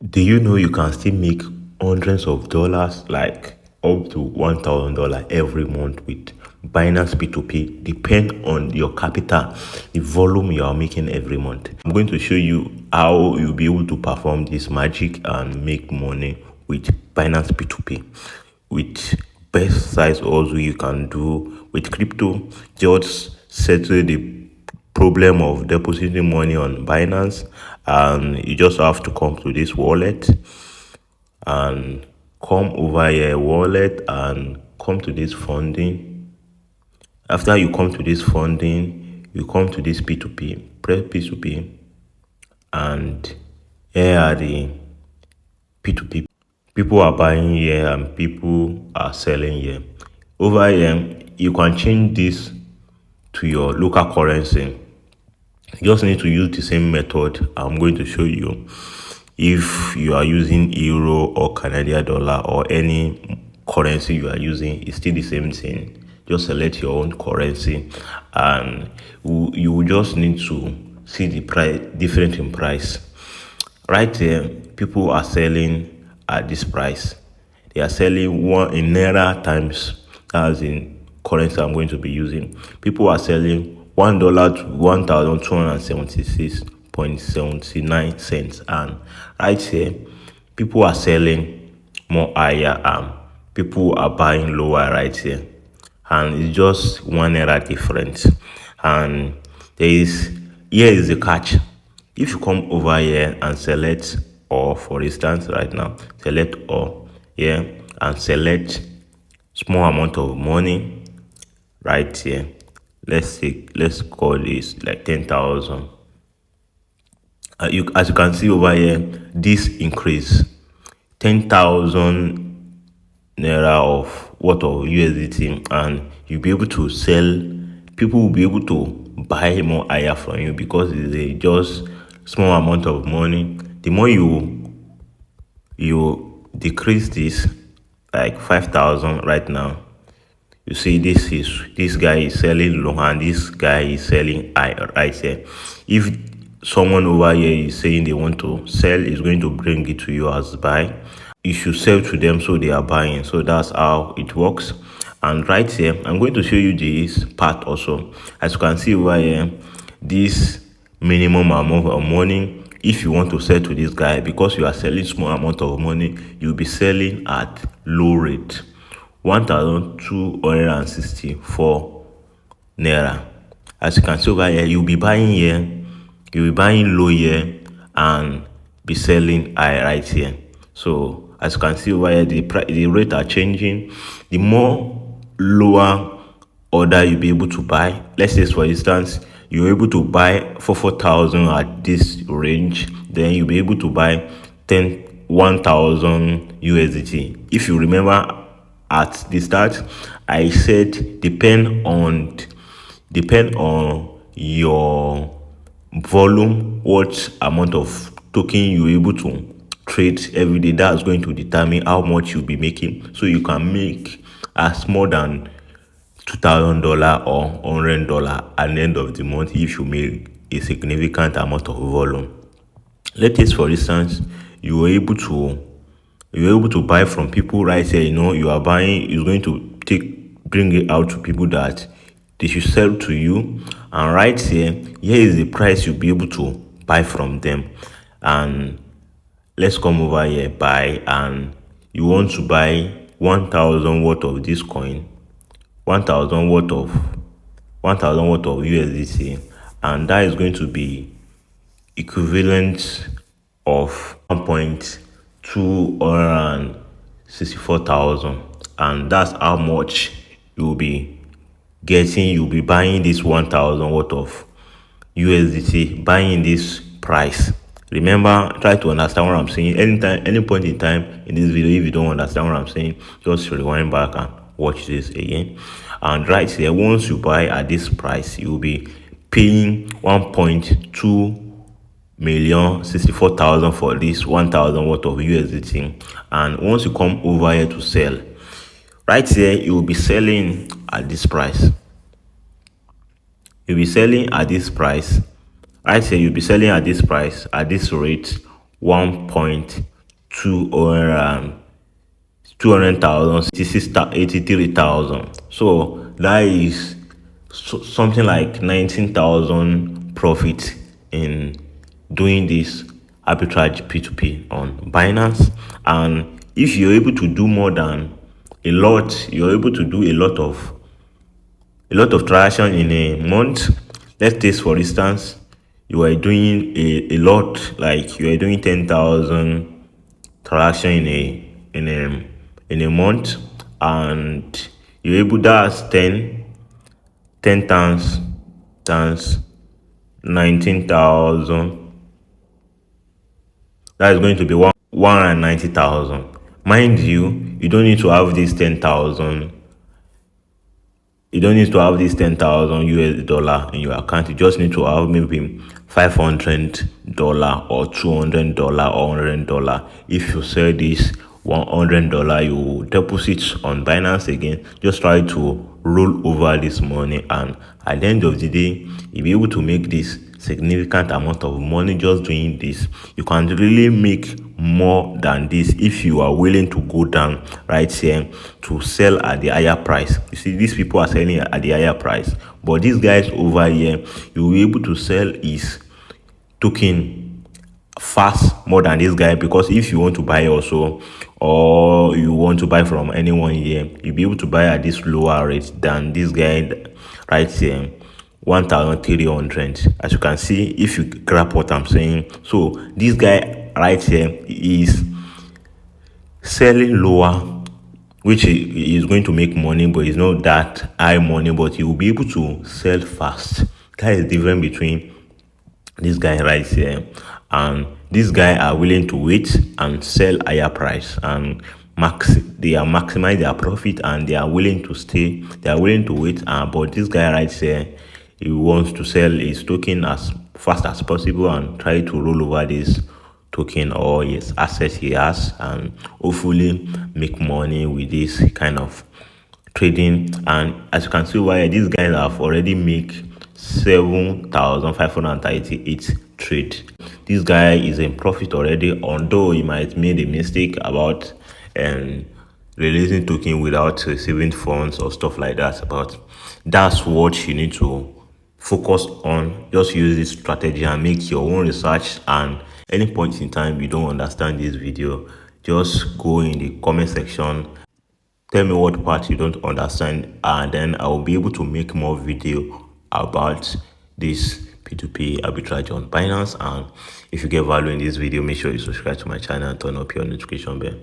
Do you know you can still make hundreds of dollars, like up to $1,000 every month with Binance P2P? Depend on your capital, the volume you are making every month. I'm going to show you how you'll be able to perform this magic and make money with Binance P2P. With best size also you can do with crypto. Just settle the problem of depositing money on Binance, and you just have to come to this wallet and come over here wallet and come to this funding. After you come to this funding, you come to this P2P, press P2P, and here are the P2P. People are buying here and people are selling here. Over here, you can change this to your local currency. You just need to use the same method I'm going to show you. If you are using euro or Canadian dollar or any currency you are using, it's still the same thing. Just select your own currency and you will just need to see the price difference in price. Right there, people are selling at this price. They are selling one in naira times, as in currency I'm going to be using. People are selling $1 to 1,276.79 cents, and right here, people are selling more higher and people are buying lower right here, and it's just one naira difference. And here is the catch. If you come over here and select all, for instance, right now, select all here and select small amount of money right here. Let's call this like 10,000. As you can see over here, this increase 10,000 naira of worth of USDT, and you'll be able to sell. People will be able to buy more higher from you because it's a just small amount of money. The more you decrease this, like 5,000 right now, you see this guy is selling low and this guy is selling high right here. If someone over here is saying they want to sell, is going to bring it to you as buy, you should sell to them so they are buying. So that's how it works. And right here, I'm going to show you this part also. As you can see over here, this minimum amount of money, if you want to sell to this guy, because you are selling small amount of money, you'll be selling at low rate, 1,264 naira. As you can see over here, you'll be buying low here and be selling high right here. So as you can see over here, the rate are changing. The more lower order you'll be able to buy, let's say for instance you're able to buy for 4,000 at this range, then you'll be able to buy 1,000 USDT. If you remember at the start, I said depend on your volume, what amount of token you're able to trade every day. That's going to determine how much you'll be making. So you can make as more than $2,000 or $100 at the end of the month if you make a significant amount of volume. Let's say for instance you were able to buy from people right here. You are buying, is going to bring it out to people that they should sell to you, and right here is the price you'll be able to buy from them. And let's come over here, buy, and you want to buy 1,000 worth of this coin, 1,000 worth of USDT, and that is going to be equivalent of 1,264,000, and that's how much you'll be getting. You'll be buying this 1,000 worth of USDT, buying this price. Remember, try to understand what I'm saying. Any point in time in this video, if you don't understand what I'm saying, just rewind back and watch this again. And right here, once you buy at this price, you'll be paying 1,264,000 for this 1,000 worth of USDT. And once you come over here to sell, right here, you will be selling at this price. You'll be selling at this price. Right here, you'll be selling at this price, at this rate, 1.200,000, 83,000. So that is something like 19,000 profit in doing this arbitrage P2P on Binance. And if you're able to do more than a lot, you're able to do a lot of transaction in a month. Let's take for instance, you are doing a lot, like you are doing 10,000 transaction in a month, and you're able, that's 10 times 19,000. That is going to be 190,000. Mind you, you don't need to have this 10,000. You don't need to have this 10,000 US dollar in your account. You just need to have maybe $500 or $200 or $100. If you sell this $100, you deposit on Binance again. Just try to roll over this money, and at the end of the day, you'll be able to make this significant amount of money just doing this. You can really make more than this if you are willing to go down right here to sell at the higher price. You see, these people are selling at the higher price, but these guys over here, you'll be able to sell his token fast more than this guy, because if you want to buy also, or you want to buy from anyone here, you'll be able to buy at this lower rate than this guy right here, 1,300. As you can see, if you grab what I'm saying. So this guy right here is selling lower, which is going to make money, but it's not that high money, but you will be able to sell fast. That is different between this guy right here and this guy. Are willing to wait and sell higher price, and they are maximize their profit, and they are willing to stay, they are willing to wait. But this guy right here, he wants to sell his token as fast as possible and try to roll over this token or his asset he has, and hopefully make money with this kind of trading. And as you can see, why these guys have already make 7,538 trade. This guy is in profit already, although he might made a mistake about releasing token without receiving funds or stuff like that. But that's what you need to focus on. Just use this strategy and make your own research, and any point in time you don't understand this video, just go in the comment section, tell me what part you don't understand, and then I will be able to make more video about this P2P arbitrage on Binance. And if you get value in this video, make sure you subscribe to my channel and turn up your notification bell.